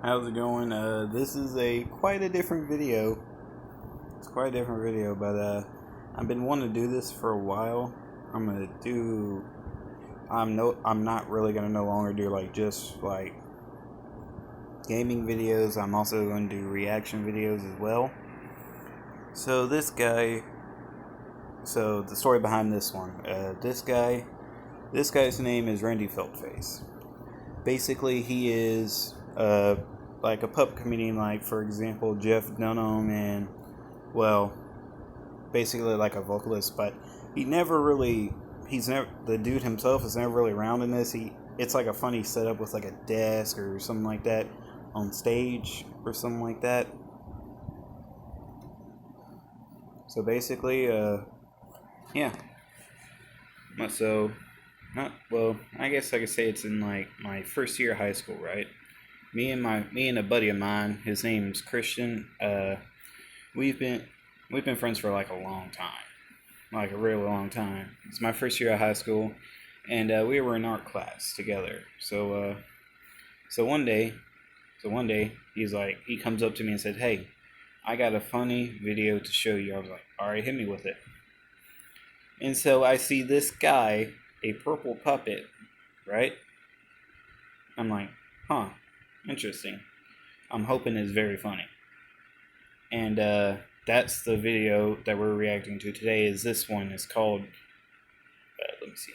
How's it going? This is quite a different video. It's quite a different video, but I've been wanting to do this for a while. I'm gonna do. I'm not really gonna no longer do just gaming videos. I'm also gonna do reaction videos as well. So this guy. So the story behind this one. This guy's name is Randy Feltface. Basically, he is like a puppet comedian, like for example Jeff Dunham, and basically like a vocalist. But he's never the dude himself is never really around in this. It's like a funny setup with like a desk or something like that on stage or something like that. So basically, yeah. So, not well. I guess I could say it's in like my first year of high school, right? Me and a buddy of mine. His name's Christian. We've been friends for like a long time, like a really long time. It's my first year of high school, and we were in art class together. So one day, he comes up to me and said, "Hey, I got a funny video to show you." I was like, "All right, hit me with it." And so I see this guy, a purple puppet, right? I'm like, huh, interesting. I'm hoping it's very funny. And that's the video that we're reacting to today. Is this one? It's called, let me see.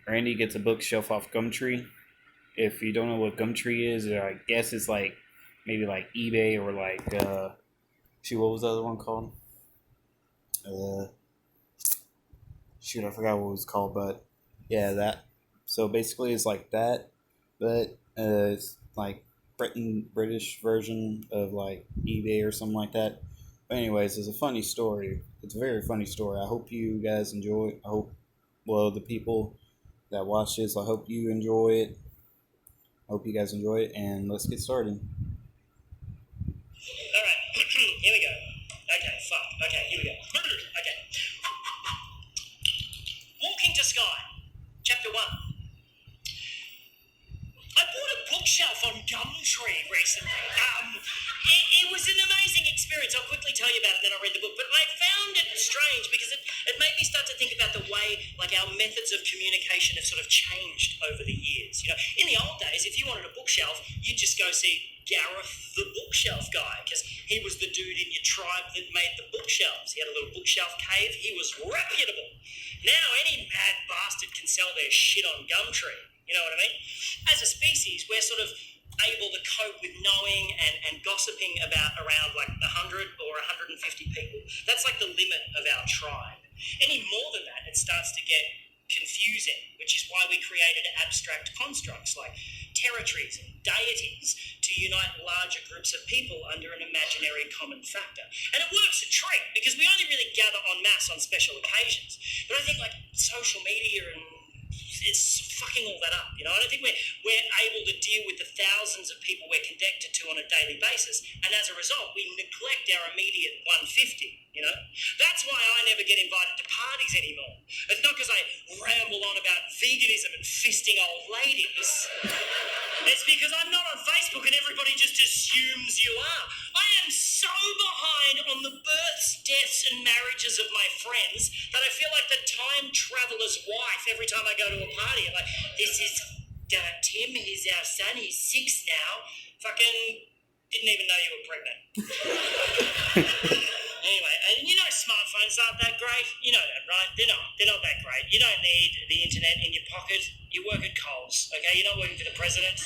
Randy gets a bookshelf off Gumtree. If you don't know what Gumtree is, I guess it's like maybe like eBay or like what was the other one called? I forgot what it was called, but yeah, that. So basically, it's like that, but it's like British version of like eBay or something like that. But anyways, it's a funny story. It's a very funny story. I hope you guys enjoy. The people that watch this, I hope you enjoy it. I hope you guys enjoy it, and let's get started. Alright, here we go. Okay, fuck. Okay, here we go. Okay. Walking to Sky, Chapter 1. I bought a bookshelf on Gumtree recently. It was an amazing experience. I'll quickly tell you about it, and then I'll read the book. But I found it strange because it made me start to think about the way, like, our methods of communication have sort of changed over the years. You know, in the old days, if you wanted a bookshelf, you'd just go see Gareth the bookshelf guy, because he was the dude in your tribe that made the bookshelves. He had a little bookshelf cave. He was reputable. Now any mad bastard can sell their shit on Gumtree. You know what I mean? As a species, we're sort of able to cope with knowing and gossiping about around like 100 or 150 people. That's like the limit of our tribe. Any more than that, it starts to get confusing, which is why we created abstract constructs like territories and deities to unite larger groups of people under an imaginary common factor. And it works a treat because we only really gather en masse on special occasions. But I think like social media and it's fucking all that up, you know. I don't think we're able to deal with the thousands of people we're connected to on a daily basis, and as a result, we neglect our immediate 150. You know, that's why I never get invited to parties anymore. It's not because I ramble on about veganism and fisting old ladies. It's because I'm not on Facebook and everybody just assumes you are. I am so behind on the births, deaths, and marriages of my friends that I feel like the time traveler's wife every time I go to a party. I'm like, this is Tim, he's our son, he's 6 now. Fucking didn't even know you were pregnant. Anyway, and you know smartphones aren't that great. You know that, right? They're not that great. You don't need the internet in your pocket. You work at Coles, okay? You're not working for the president.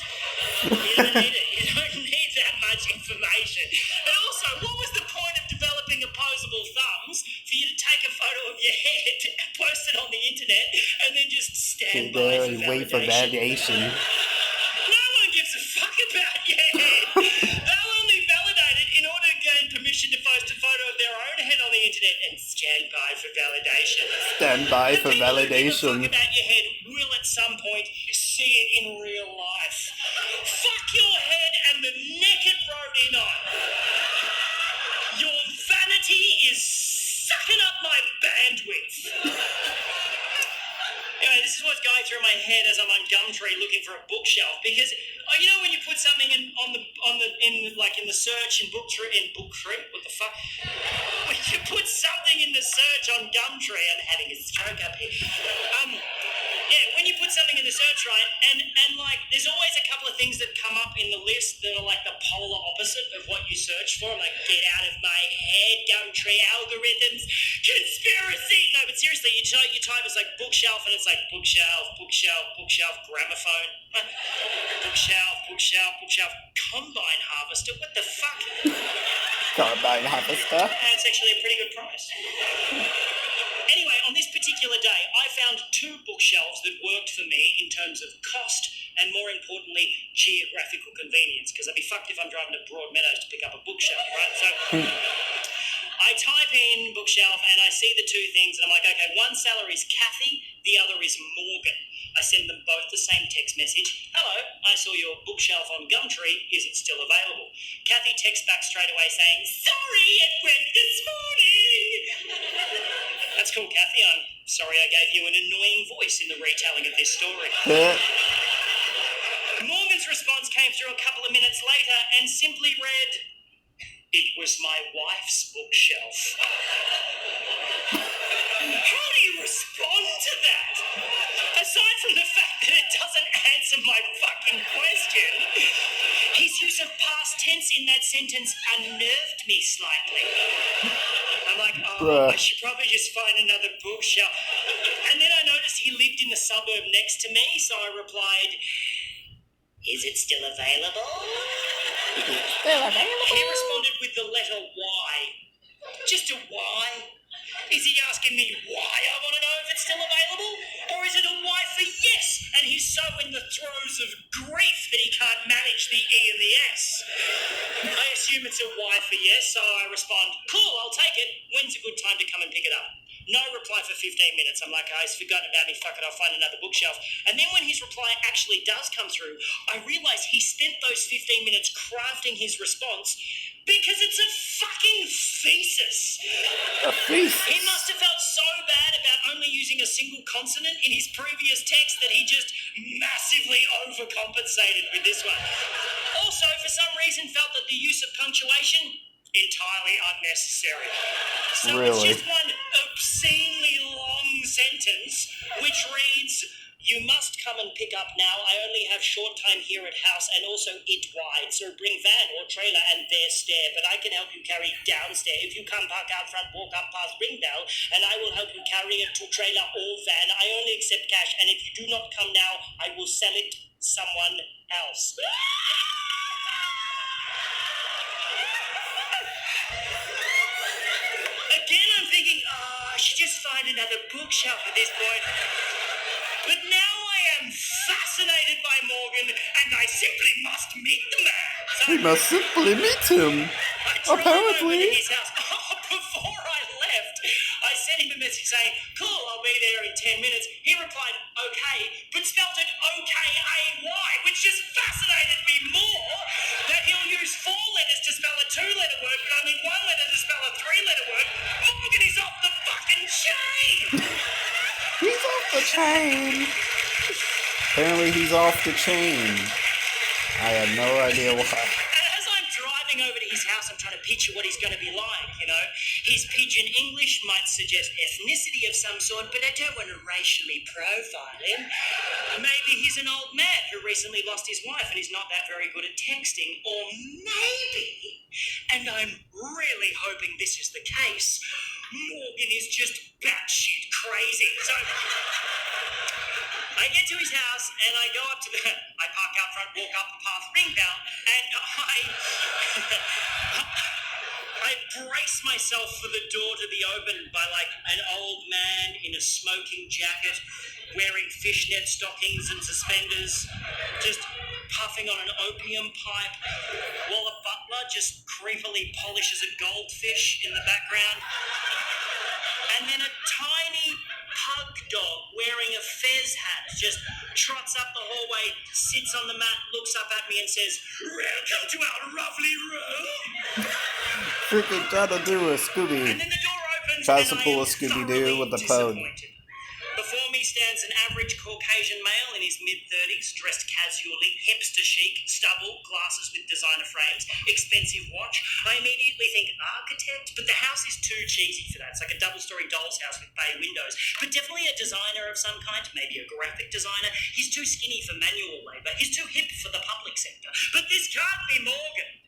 You don't need it. You don't need that much information. And also, what was the point of developing opposable thumbs for you to take a photo of your head, post it on the internet, and then just stand by for validation? Wait for validation. No one gives a fuck about your head. They'll only validate it in order to gain permission to post a photo of their own head on the internet and stand by for validation. Stand by for The people who validation. give a fuck about your head will at some point see it in real life. Fuck your head and the neck it wrote in on. Your vanity is sucking up my bandwidth. Anyway, this is what's going through my head as I'm on Gumtree looking for a bookshelf, because Oh, you know when you put something in in the search in book three, what the fuck? When you put something in the search on Gumtree, I'm having a stroke up here. Yeah, when you put something in the search, right, and like, there's always a couple of things that come up in the list that are like the polar opposite of what you search for. I'm like, get out of my head, Gumtree algorithms, conspiracy. No, but seriously, you type it's like bookshelf, and it's like bookshelf, gramophone, bookshelf, combine harvester. What the fuck? Combine harvester. That's actually a pretty good price. Anyway, on this particular day, I found 2 bookshelves that worked for me in terms of cost and, more importantly, geographical convenience, because I'd be fucked if I'm driving to Broadmeadows to pick up a bookshelf, right? So I type in bookshelf and I see the 2 things, and I'm like, okay, one seller is Kathy, the other is Morgan. I send them both the same text message. Hello, I saw your bookshelf on Gumtree. Is it still available? Kathy texts back straight away saying, sorry, it went this morning. That's cool, Kathy. I'm sorry I gave you an annoying voice in the retelling of this story. Morgan's response came through a couple of minutes later and simply read, it was my wife's bookshelf. How do you respond to that? Aside from the fact that it doesn't answer my fucking question, his use of past tense in that sentence unnerved me slightly. I'm like, oh, I should probably just find another bookshelf. And then I noticed he lived in the suburb next to me, so I replied, is it still available? He responded with the letter Y. Just a Y. Is he asking me why I want to know if it's still available? Or is it a Y for yes, and he's so in the throes of grief that he can't manage the E and the S? I assume it's a Y for yes, so I respond, cool, I'll take it. When's a good time to come and pick it up? No reply for 15 minutes. I'm like, oh, he's forgotten about me. Fuck it, I'll find another bookshelf. And then when his reply actually does come through, I realise he spent those 15 minutes crafting his response because it's a fucking thesis. A thesis? He must have felt so bad about only using a single consonant in his previous text that he just massively overcompensated with this one. Also, for some reason, felt that the use of punctuation entirely unnecessary. So really? It's just one obscenely long sentence which reads, you must come and pick up now. I only have short time here at house and also it wide. So bring van or trailer and there stair. But I can help you carry downstairs. If you come park out front, walk up past Ringdale, and I will help you carry it to trailer or van. I only accept cash. And if you do not come now, I will sell it someone else. Again, I'm thinking, I should just find another bookshelf at this point. But now I am fascinated by Morgan, and I simply must meet the man. So We must simply meet him. I drove Apparently. over to his house. Before I left, I sent him a message saying, cool, I'll be there in 10 minutes. He replied, okay, but spelt it O-K-A-Y, which just fascinated me more that he'll use 4 letters to spell a 2-letter word, but only 1 letter to spell a 3-letter word. Morgan is off the fucking chain. He's off the chain. Apparently he's off the chain. I have no idea why. And as I'm driving over to his house, I'm trying to picture what he's going to be like, you know. His pidgin English might suggest ethnicity of some sort, but I don't want to racially profile him. Maybe he's an old man who recently lost his wife and is not that very good at texting. Or maybe, and I'm really hoping this is the case, Morgan is just batshit crazy. So I get to his house and I go up to I park out front, walk up the path, Ringdale, and I brace myself for the door to be opened by like an old man in a smoking jacket, wearing fishnet stockings and suspenders, just puffing on an opium pipe, while a butler just creepily polishes a goldfish in the background. And then a tiny pug dog wearing a fez hat just trots up the hallway, sits on the mat, looks up at me and says, welcome to our lovely room. Freaking trying to do a Scooby. And then the door opens Tries and to pull I am a Scooby-Doo thoroughly with a pug. disappointed. Before me stands an average Caucasian male in his mid-30s, dressed casually, hipster chic, stubble, glasses with designer frames, expensive watch. I immediately think architect, but the house is too cheesy for that. It's like a double-story doll's house with bay windows. But definitely a designer of some kind, maybe a graphic designer. He's too skinny for manual labour. He's too hip for the public sector. But this can't be Morgan.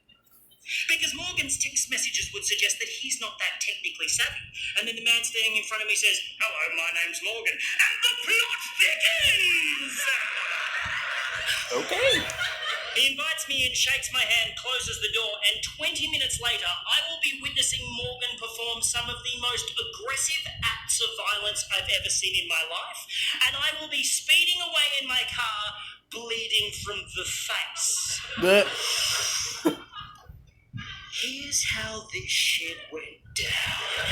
Because Morgan's text messages would suggest that he's not that technically savvy. And then the man standing in front of me says, "Hello, my name's Morgan." And the plot thickens! Okay. He invites me in, shakes my hand, closes the door, and 20 minutes later, I will be witnessing Morgan perform some of the most aggressive acts of violence I've ever seen in my life. And I will be speeding away in my car, bleeding from the face. Here's how this shit went down.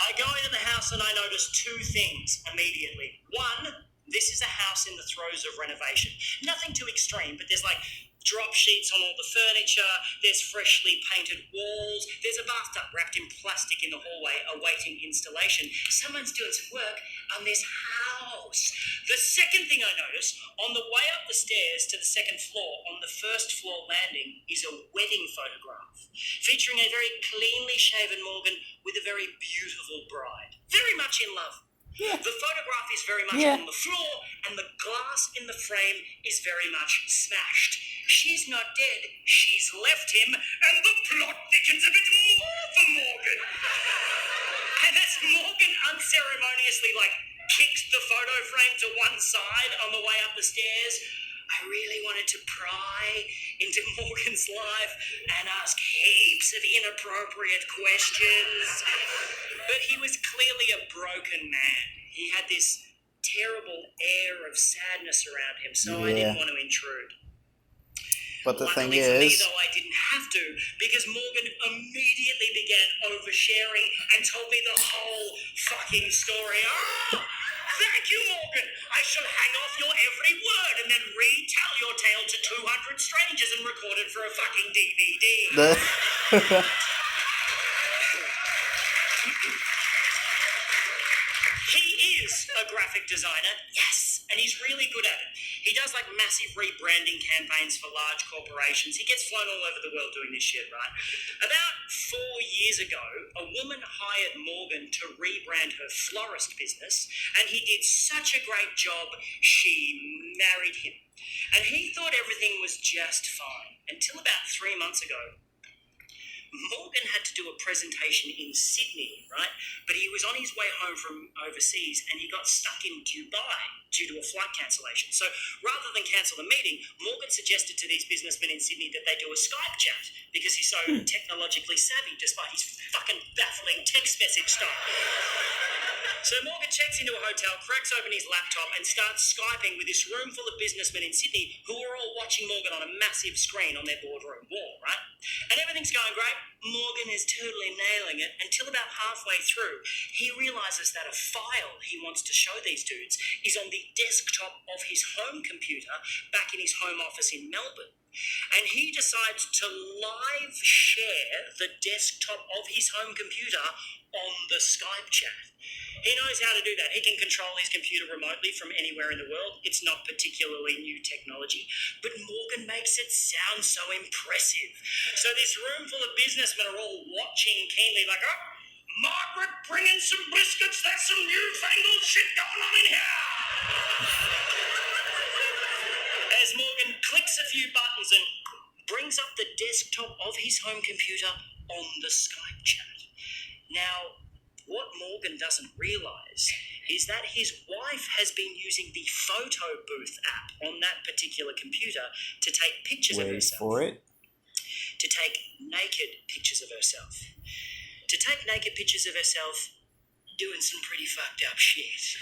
I go into the house and I notice two things immediately. One, this is a house in the throes of renovation. Nothing too extreme, but there's like drop sheets on all the furniture, there's freshly painted walls, there's a bathtub wrapped in plastic in the hallway awaiting installation. Someone's doing some work on this house. The second thing I notice, on the way up the stairs to the second floor, on the first floor landing, is a wedding photograph featuring a very cleanly shaven Morgan with a very beautiful bride. Very much in love. Yeah. The photograph is very much on the floor, and the glass in the frame is very much smashed. She's not dead, she's left him, and the plot thickens a bit more for Morgan. And as Morgan unceremoniously, kicks the photo frame to one side on the way up the stairs, I really wanted to pry into Morgan's life and ask heaps of inappropriate questions. But he was clearly a broken man. He had this terrible air of sadness around him, so I didn't want to intrude. But the thing Luckily for me, is, though, I didn't have to, because Morgan immediately began oversharing and told me the whole fucking story. Thank you, Morgan. I shall hang off your every word and then retell your tale to 200 strangers and record it for a fucking DVD. He is a graphic designer, yes, and he's really good at it. He does massive rebranding campaigns for large corporations. He gets flown all over the world doing this shit, right? About 4 years ago, a woman hired Morgan to rebrand her florist business, and he did such a great job, she married him. And he thought everything was just fine, until about 3 months ago. Morgan had to do a presentation in Sydney, right? But he was on his way home from overseas and he got stuck in Dubai due to a flight cancellation. So rather than cancel the meeting, Morgan suggested to these businessmen in Sydney that they do a Skype chat because he's so technologically savvy despite his fucking baffling text message style. So Morgan checks into a hotel, cracks open his laptop and starts Skyping with this room full of businessmen in Sydney who are all watching Morgan on a massive screen on their boardroom wall, right? And everything's going great. Morgan is totally nailing it until about halfway through, he realises that a file he wants to show these dudes is on the desktop of his home computer back in his home office in Melbourne. And he decides to live share the desktop of his home computer on the Skype chat. He knows how to do that. He can control his computer remotely from anywhere in the world. It's not particularly new technology, but Morgan makes it sound so impressive. So this room full of businessmen are all watching keenly like, "Oh, Margaret, bring in some biscuits. There's some newfangled shit going on in here." As Morgan clicks a few buttons and brings up the desktop of his home computer on the Skype chat. Now, what Morgan doesn't realise is that his wife has been using the photo booth app on that particular computer to take pictures of herself. for it. To take naked pictures of herself. To take naked pictures of herself doing some pretty fucked up shit.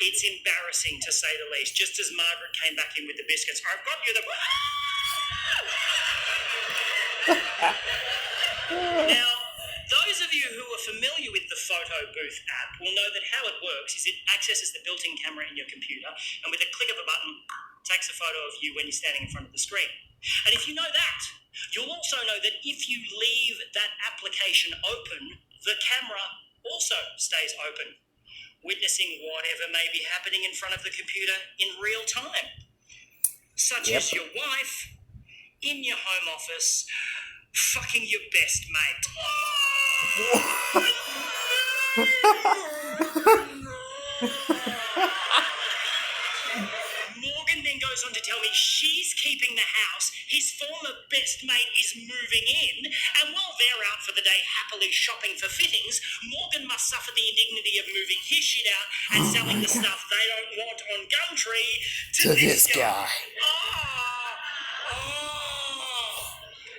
It's embarrassing to say the least. Just as Margaret came back in with the biscuits, "I've got you the..." Now, those of you who are familiar with the photo booth app will know that how it works is it accesses the built-in camera in your computer and with a click of a button takes a photo of you when you're standing in front of the screen. And if you know that, you'll also know that if you leave that application open, the camera also stays open. witnessing whatever may be happening in front of the computer in real time, such Yep. as your wife in your home office fucking your best mate. Morgan then goes on to tell me she's keeping the house, his former best mate is moving in, and while they're out for the day happily shopping for fittings, Morgan must suffer the indignity of moving his shit out and selling the stuff they don't want on Gumtree to this guy.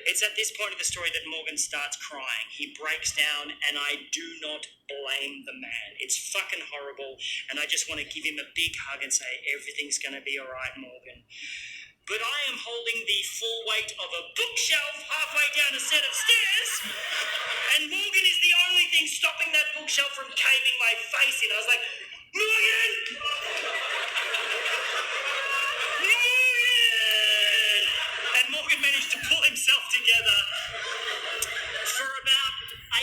It's at this point of the story that Morgan starts crying. He breaks down, and I do not blame the man. It's fucking horrible, and I just want to give him a big hug and say, everything's going to be all right, Morgan. But I am holding the full weight of a bookshelf halfway down a set of stairs, and Morgan is the only thing stopping that bookshelf from caving my face in. I was like, Morgan! And Morgan managed to pull himself together for about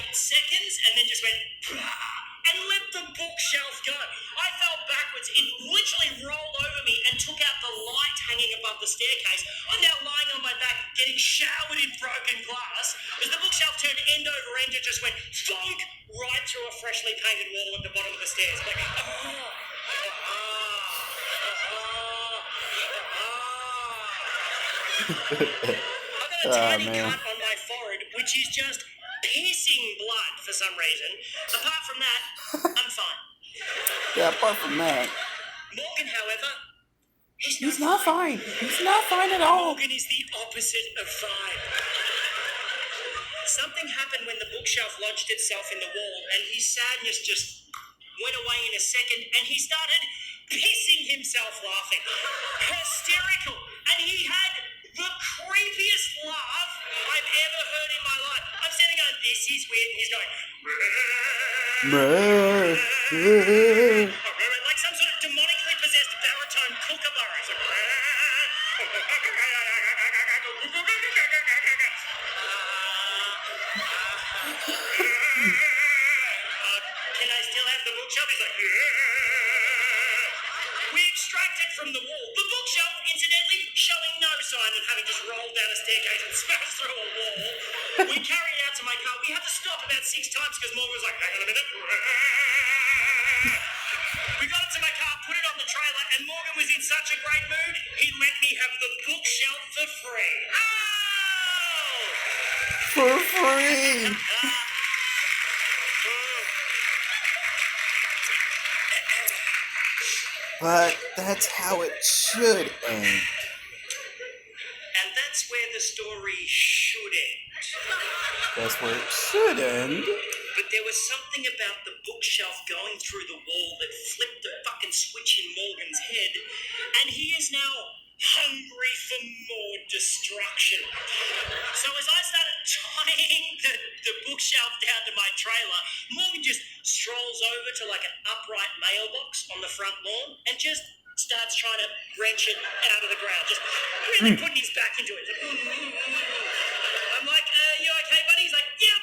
8 seconds and then just went and let the bookshelf go. I fell backwards. It literally rolled over me and took out the light hanging above the staircase. I'm now lying on my back getting showered in broken glass as the bookshelf turned end over end and just went thonk right through a freshly painted wall at the bottom of the stairs. Like, I've got a tiny cut on my forehead, which is just piercing blood for some reason. Apart from that, I'm fine. Yeah, apart from that. Morgan, however, He's not fine. He's not fine at all. Morgan is the opposite of fine. Something happened when the bookshelf lodged itself in the wall, and his sadness just went away in a second, and he started pissing himself laughing. Hysterical. And he had the creepiest laugh I've ever heard in my life. I'm standing going, this is weird, and he's going, like some sort of demonically possessed baritone kookaburra. He's like, can I still have the bookshelf? He's like, we extracted from the wall. The bookshelf, incidentally, showing no sign of having just rolled down a staircase and smashed through a wall. We carried it out to my car. We had to stop about 6 times because Morgan was like, hang on a minute. We got it to my car, put it on the trailer, and Morgan was in such a great mood, he let me have the bookshelf for free. Oh! For free. But that's how it should end. And that's where the story should end. That's where it should end. But there was something about the bookshelf going through the wall that flipped the fucking switch in Morgan's head, and he is now hungry for more destruction. So as I started tying the bookshelf down to my trailer, Morgan just strolls over to like an upright mailbox on the front lawn and just starts trying to wrench it out of the ground, just really putting his back into it. I'm like, you okay, buddy? He's like, yep.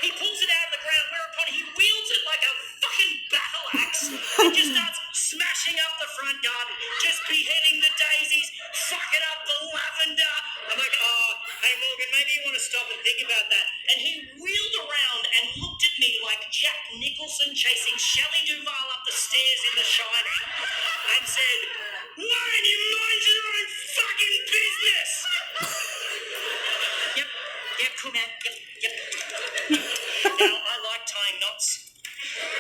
He pulls it out of the ground, whereupon he wields it like a fucking battle axe and just starts smashing up the front garden, just beheading the daisies, fucking up the lavender. I'm like, oh, hey Morgan, maybe you want to stop and think about that. And he wheeled around and looked at me like Jack Nicholson chasing Shelley Duvall up the stairs in The Shining and said, why don't you mind your own fucking business? Yep, cool man, yep. Now, I like tying knots.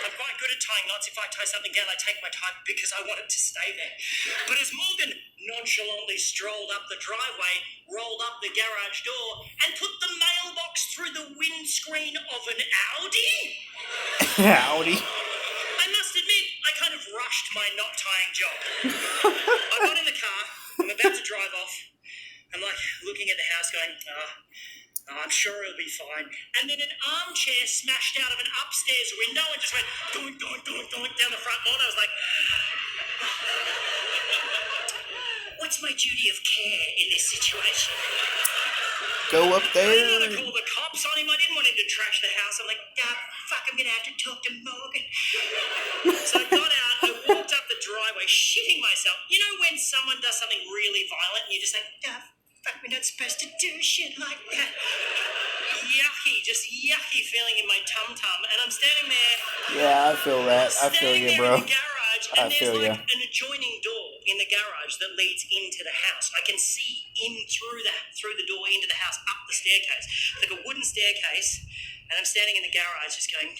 I'm quite good at tying knots. If I tie something down, I take my time because I want it to stay there. But as Morgan nonchalantly strolled up the driveway, rolled up the garage door, and put the mailbox through the windscreen of an Audi? Howdy. I must admit, I kind of rushed my knot tying job. I got in the car, I'm about to drive off. I'm like looking at the house going, I'm sure it'll be fine. And then an armchair smashed out of an upstairs window and just went doink, doink, doink, doink down the front lawn. I was like, what's my duty of care in this situation? Go up I didn't want to there. call the cops on him. I didn't want him to trash the house. I'm like, fuck, I'm going to have to talk to Morgan. So I got out, I walked up the driveway, shitting myself. You know when someone does something really violent and you're just like, fuck, we're not supposed to do shit like that. Just yucky feeling in my tum-tum. And I'm standing there. Yeah, I feel that. I feel Standing you, there bro. in the garage, and I there's feel like ya. an adjoining door in the garage that leads into the house. I can see in through the door into the house, up the staircase, like a wooden staircase. And I'm standing in the garage, just going,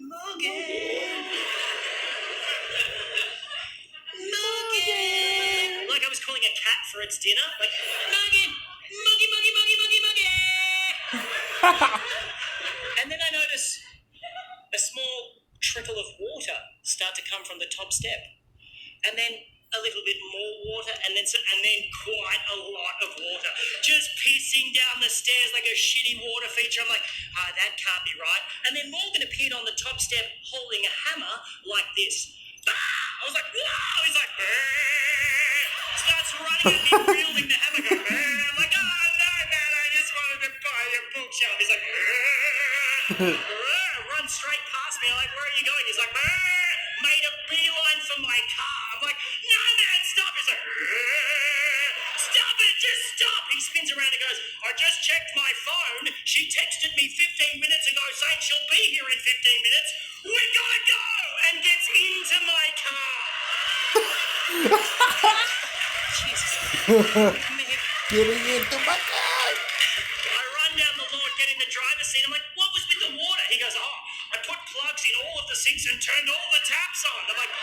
Morgan. Like I was calling a cat for its dinner. Like, Morgan, Muggy, Muggy, Muggy, Muggy, Muggy. And then I notice a small trickle of water start to come from the top step. And then a little bit more water, and then quite a lot of water. Just pissing down the stairs like a shitty water feature. I'm like, that can't be right. And then Morgan appeared on the top step holding a hammer like this. I was like, whoa! He's like, starts running at me, wielding the hammer, going, I'm like, oh no, man, I just wanted to buy a bookshelf. He's like, run straight past me. I'm like, where are you going? He's like, made a beeline for my car. I'm like, no, man, stop. He's like, stop it, just stop. He spins around and goes, I just checked my phone. She texted me 15 minutes ago saying she'll be here in 15 minutes. We gotta go. And gets into my car. Jesus. Getting into my car. I run down the lawn, get in the driver's seat. I'm like, what was with the water? He goes, I put plugs in all of the sinks and turned all the taps on. I'm like,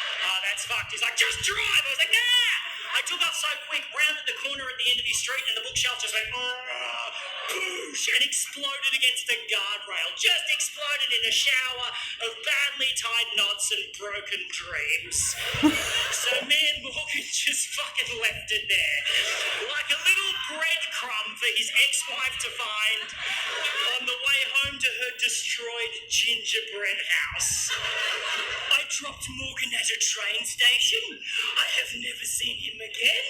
that's fucked. He's like, just drive. I was like, nah. I took off so quick, rounded the corner at the end of his street, and the bookshelf just went, boosh, and exploded against the guardrail. Just exploded in a shower of badly tied knots and broken dreams. So me and Morgan just fucking left it there. Like a little breadcrumb for his ex-wife to find on the way home to her destroyed gingerbread house. I dropped Morgan at a train station. I have never seen him again.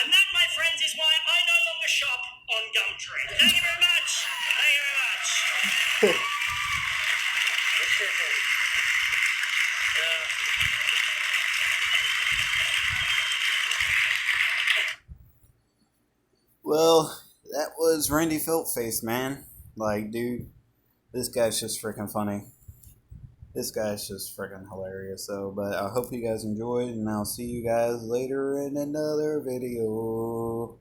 And that, my friends, is why I no longer shop on Gumtree. Thank you very much. Thank you very much. Well, that was Randy Feltface, man. Like, dude, this guy's just freaking funny. This guy's just freaking hilarious. So, but I hope you guys enjoyed, and I'll see you guys later in another video.